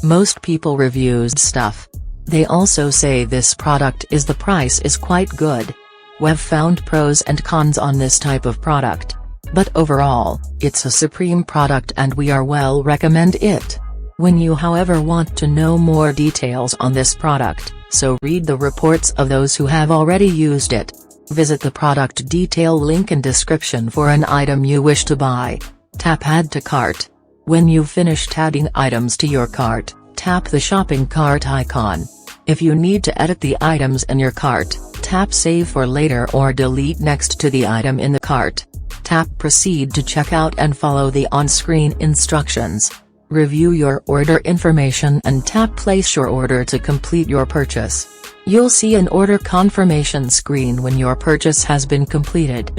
Most people reviews stuff. They also say this product is the price is quite good. We've found pros and cons on this type of product. But overall, it's a supreme product and we are well recommend it. When you however want to know more details on this product, so read the reports of those who have already used it. Visit the product detail link in description for an item you wish to buy. Tap add to cart. When you've finished adding items to your cart, tap the shopping cart icon. If you need to edit the items in your cart, tap save for later or delete next to the item in the cart. Tap proceed to checkout and follow the on-screen instructions. Review your order information and tap place your order to complete your purchase. You'll see an order confirmation screen when your purchase has been completed.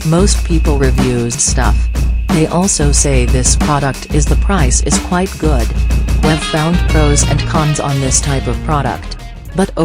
Most people reviews stuff. They also say this product is the price is quite good. We've found pros and cons on this type of product. But